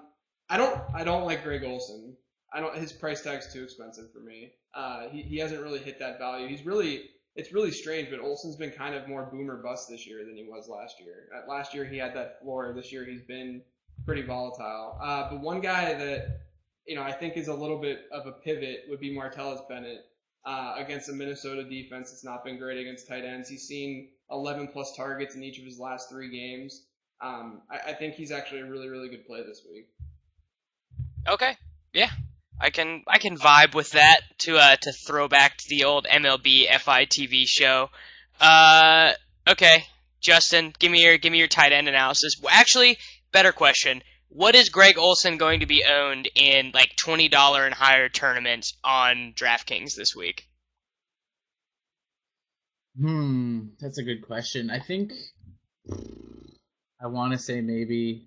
don't like Greg Olsen. His price tag's too expensive for me. He hasn't really hit that value. It's really strange, but Olsen's been kind of more boom or bust this year than he was last year. Last year he had that floor. This year he's been pretty volatile. But one guy that I think is a little bit of a pivot would be Martellus Bennett against the Minnesota defense. It's not been great against tight ends. He's seen 11 plus targets in each of his last 3 games. I think he's actually a really, really good play this week. Okay, yeah, I can vibe with that to throw back to the old MLB FITV show. Okay, Justin, give me your tight end analysis. Well, actually, better question: what is Greg Olsen going to be owned in like $20 and higher tournaments on DraftKings this week? That's a good question. I think I want to say maybe.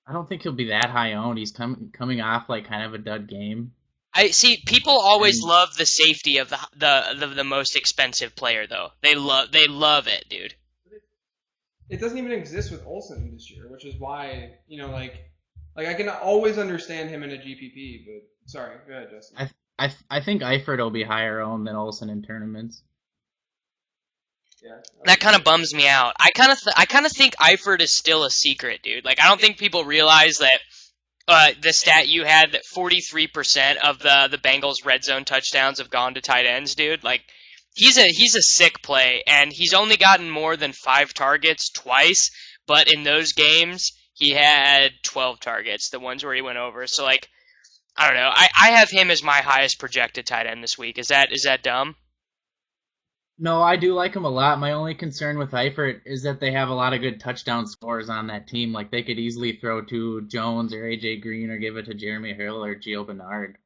I don't think he'll be that high owned. He's coming off like kind of a dud game. I see. People always love the safety of the most expensive player, though. They love it, dude. It doesn't even exist with Olsen this year, which is why I can always understand him in a GPP. But sorry, go ahead, Justin. I think Eifert will be higher owned than Olsen in tournaments. Yeah, that kind of bums me out. I kind of think Eifert is still a secret, dude. Like I don't think people realize that the stat you had that 43% of the Bengals red zone touchdowns have gone to tight ends, dude. Like he's a sick play, and he's only gotten more than 5 targets twice, but in those games he had 12 targets, the ones where he went over. So like I don't know. I have him as my highest projected tight end this week. Is that dumb? No, I do like him a lot. My only concern with Eifert is that they have a lot of good touchdown scores on that team. Like, they could easily throw to Jones or A.J. Green or give it to Jeremy Hill or Gio Bernard.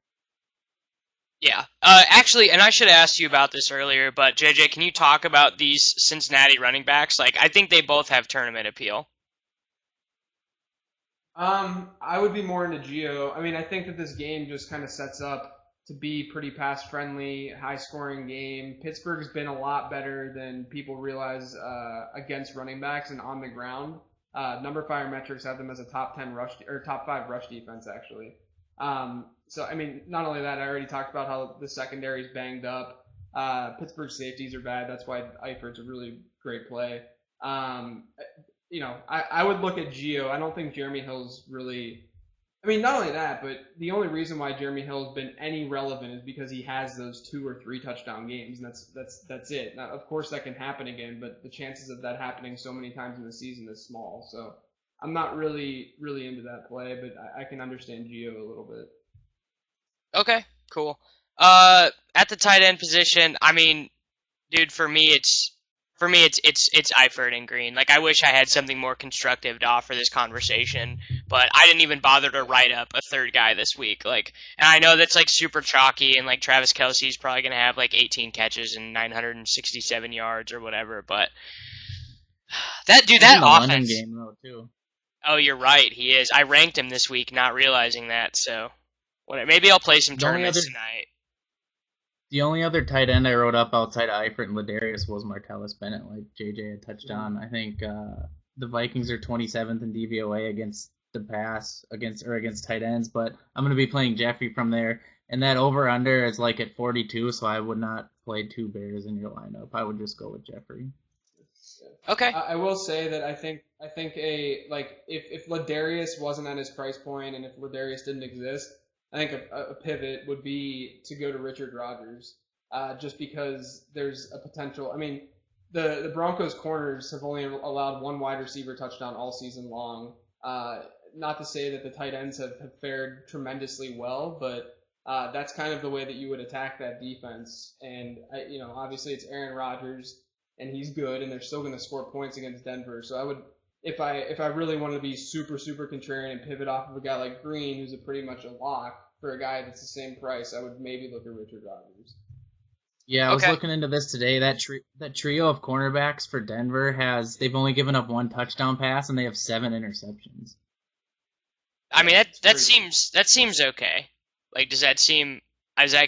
Yeah. Actually, and I should have asked you about this earlier, but JJ, can you talk about these Cincinnati running backs? Like, I think they both have tournament appeal. I would be more into Geo. I mean, I think that this game just kind of sets up to be pretty pass friendly, high scoring game. Pittsburgh's been a lot better than people realize against running backs and on the ground. Number Fire metrics have them as a top 10 rush or top 5 rush defense actually. So I mean, not only that, I already talked about how the secondary is banged up. Pittsburgh safeties are bad. That's why Eifert's a really great play. Um, I would look at Geo. I don't think Jeremy Hill's really. I mean, not only that, but the only reason why Jeremy Hill's been any relevant is because he has those 2 or 3 touchdown games, and that's it. Now, of course, that can happen again, but the chances of that happening so many times in the season is small. So I'm not really into that play, but I can understand Geo a little bit. Okay, cool. At the tight end position, I mean, dude, for me it's Eifert and Green. Like, I wish I had something more constructive to offer this conversation, but I didn't even bother to write up a third guy this week. Like, and I know that's like super chalky, and like Travis Kelce's probably gonna have like 18 catches and 967 yards or whatever. But that In the London offense. game though too. Oh, you're right. He is. I ranked him this week, not realizing that. So, maybe I'll play some The only tournaments other tonight. the only other tight end I wrote up outside of Eifert and Ladarius was Martellus Bennett, like JJ had touched on. I think the Vikings are 27th in DVOA against the pass against tight ends, but I'm going to be playing Jeffrey from there, and that over under is like at 42, so I would not play 2 Bears in your lineup. I would just go with Jeffrey. Okay. I will say that I think if Ladarius wasn't at his price point and if Ladarius didn't exist, I think a pivot would be to go to Richard Rodgers, just because there's a potential. I mean, the Broncos corners have only allowed 1 wide receiver touchdown all season long. Not to say that the tight ends have fared tremendously well, but that's kind of the way that you would attack that defense. And obviously it's Aaron Rodgers and he's good, and they're still going to score points against Denver. So I would, if I really wanted to be super contrarian and pivot off of a guy like Green, who's a pretty much a lock for a guy that's the same price, I would maybe look at Richard Rodgers. Yeah, I was Okay. looking into this today. That trio of cornerbacks for Denver they've only given up 1 touchdown pass and they have 7 interceptions. I mean, It's that pretty seems okay. Like, is that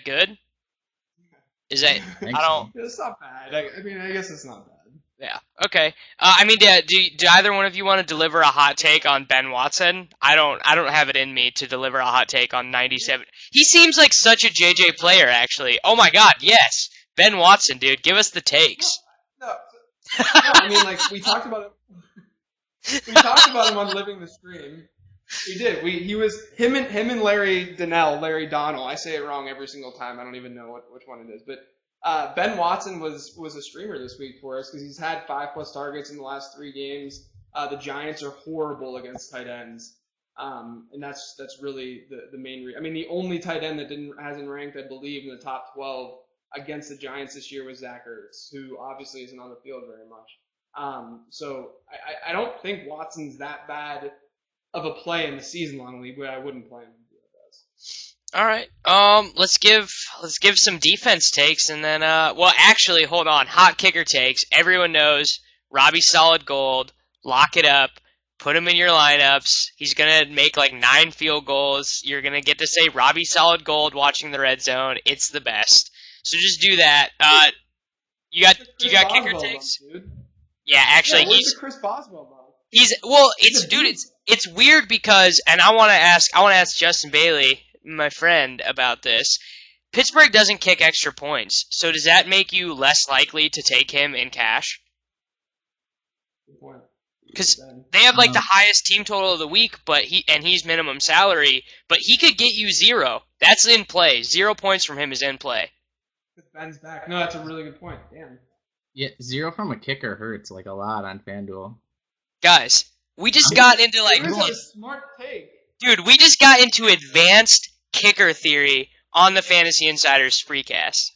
good? Is that I think I don't. so. It's not bad. I mean, I guess it's not bad. Yeah. Okay. I mean, do either one of you want to deliver a hot take on Ben Watson? I don't have it in me to deliver a hot take on 97. He seems like such a JJ player, actually. Oh my God, yes, Ben Watson, dude, give us the takes. No, I mean, like we talked about it. We talked about him on Living the Stream. We did. He was him and Larry Donnell. I say it wrong every single time. I don't even know which one it is. But Ben Watson was a streamer this week for us because he's had 5+ targets in the last 3 games. The Giants are horrible against tight ends, and that's really the main reason. I mean, the only tight end that hasn't ranked, I believe, in the top 12 against the Giants this year was Zach Ertz, who obviously isn't on the field very much. So I don't think Watson's that bad of a play in the season long league, but I wouldn't play him in DFS. All right. Let's give some defense takes, and then well, actually, hold on. Hot kicker takes. Everyone knows Robbie Solid Gold. Lock it up. Put him in your lineups. He's gonna make like 9 field goals. You're gonna get to say Robbie Solid Gold watching the red zone. It's the best. So just do that. You got kicker Boswell takes? bump, dude. Yeah, actually, Where's the Chris Boswell bump? It's weird because, and I want to ask Justin Bailey, my friend, about this. Pittsburgh doesn't kick extra points, so does that make you less likely to take him in cash? Good point. Because they have like the highest team total of the week, but he's minimum salary, but he could get you 0. That's in play. 0 points from him is in play. If Ben's back. No, that's a really good point. Damn. Yeah, 0 from a kicker hurts like a lot on FanDuel. Guys, we just got into like, It was a smart take. dude, we just got into advanced kicker theory on the Fantasy Insiders Spreecast.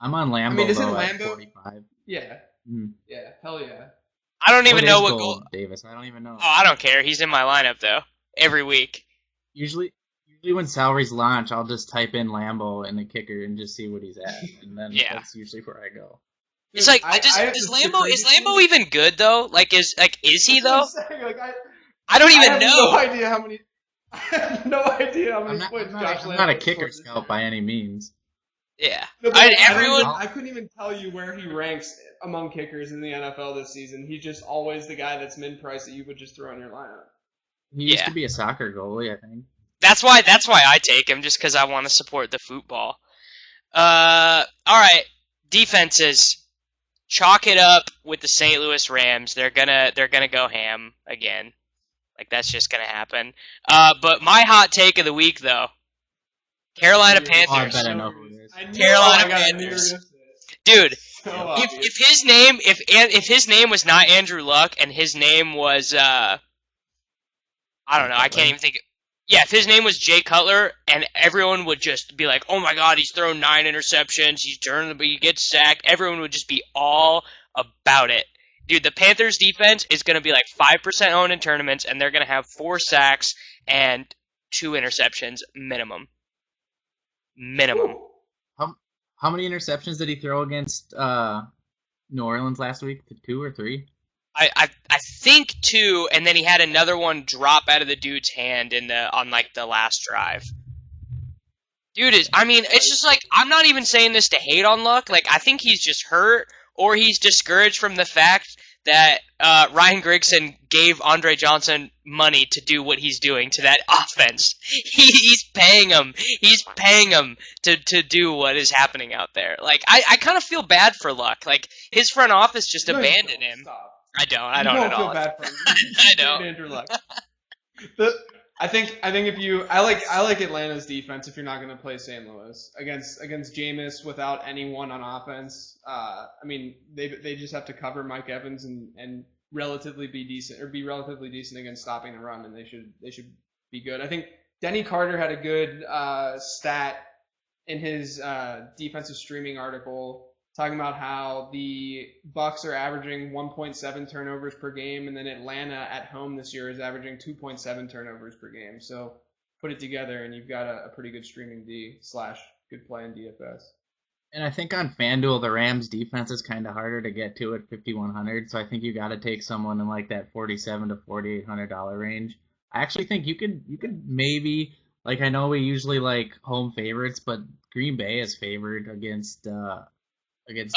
I'm on Lambo. I mean, isn't though, at Lambo- 45. Yeah. Mm. Yeah. Hell yeah. I don't even know what goal, goal. Davis. I don't even know. Oh, I don't care. He's in my lineup though every week. Usually Usually when salaries launch, I'll just type in Lambo and the kicker and just see what he's at, and then Yeah. that's usually where I go. It's like, I have does this Lambo is crazy Lambo even good though? Is he That's what I'm though? saying. Like I don't I even have know. no idea how many. I have no idea how many points Josh I'm not a Lambo kicker scored. scout by any means. Yeah, No, but everyone. I couldn't even tell you where he ranks among kickers in the NFL this season. He's just always the guy that's min price that you would just throw in your lineup. He used Yeah. to be a soccer goalie, I think. That's why I take him, just because I want to support the football. All right, defenses. Chalk it up with the St. Louis Rams. They're gonna go ham again. Like, that's just gonna happen. But my hot take of the week, though, Carolina Panthers. Oh, I bet I know who it is. Carolina Panthers. Dude, So if his name was not Andrew Luck and his name was I don't know, I can't even think. Yeah, if his name was Jay Cutler and everyone would just be like, "Oh my God, he's thrown 9 interceptions, he gets sacked," everyone would just be all about it. Dude, the Panthers defense is going to be like 5% owned in tournaments, and they're going to have 4 sacks and 2 interceptions minimum. Minimum. How many interceptions did he throw against New Orleans last week? 2 or 3? I think 2, and then he had another one drop out of the dude's hand on the last drive. Dude it's just like, I'm not even saying this to hate on Luck. Like, I think he's just hurt, or he's discouraged from the fact that Ryan Grigson gave Andre Johnson money to do what he's doing to that offense. He's paying him. He's paying him to do what is happening out there. Like, I kind of feel bad for Luck. Like, his front office just abandoned him. Stop. I don't You at all. feel bad for him. I don't. Andrew Luck. I think if you I like Atlanta's defense if you're not going to play St. Louis against Jameis without anyone on offense. I mean they just have to cover Mike Evans and relatively be decent against stopping the run, and they should be good. I think Denny Carter had a good stat in his defensive streaming article, talking about how the Bucks are averaging 1.7 turnovers per game, and then Atlanta at home this year is averaging 2.7 turnovers per game. So put it together, and you've got a pretty good streaming D / good play in DFS. And I think on FanDuel, the Rams defense is kind of harder to get to at 5,100. So I think you got to take someone in like that $4,700 to $4,800 range. I actually think you could maybe, like, I know we usually like home favorites, but Green Bay is favored against Denver. I think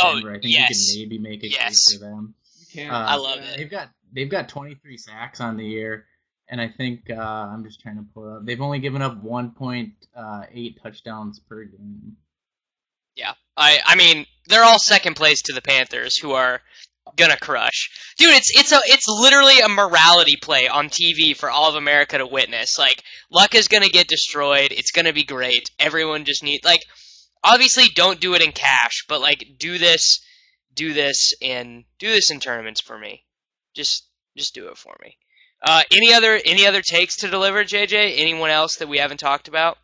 you can maybe make a case for them. You can. I love it. They've got 23 sacks on the year, and I think I'm just trying to pull it up. They've only given up 1.8 touchdowns per game. Yeah, I mean, they're all second place to the Panthers, who are gonna crush. Dude, it's literally a morality play on TV for all of America to witness. Like, Luck is gonna get destroyed. It's gonna be great. Everyone just needs, like, obviously don't do it in cash, but like do this in tournaments for me. Just do it for me. Any other takes to deliver, JJ? Anyone else that we haven't talked about?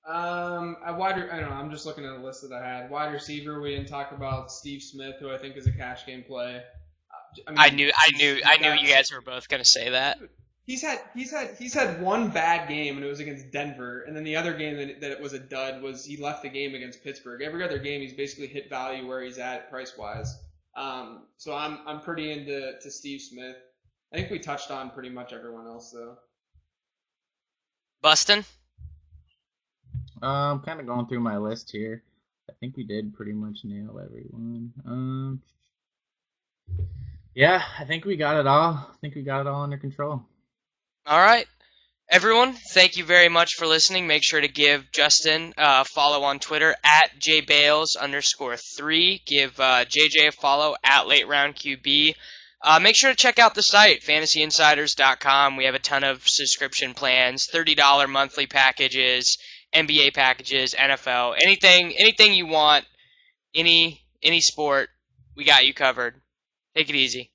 I don't know. I'm just looking at the list that I had. Wide receiver, we didn't talk about Steve Smith, who I think is a cash game play. I knew you guys were both gonna say that. He's had one bad game, and it was against Denver, and then the other game that it was a dud was he left the game against Pittsburgh. Every other game, he's basically hit value where he's at price wise. So I'm pretty into Steve Smith. I think we touched on pretty much everyone else though. Bustin'? I'm kind of going through my list here. I think we did pretty much nail everyone. Yeah, I think we got it all. I think we got it all under control. All right. Everyone, thank you very much for listening. Make sure to give Justin a follow on Twitter at jbales_3. Give JJ a follow at LateRoundQB. Make sure to check out the site, fantasyinsiders.com. We have a ton of subscription plans, $30 monthly packages, NBA packages, NFL, anything you want, any sport, we got you covered. Take it easy.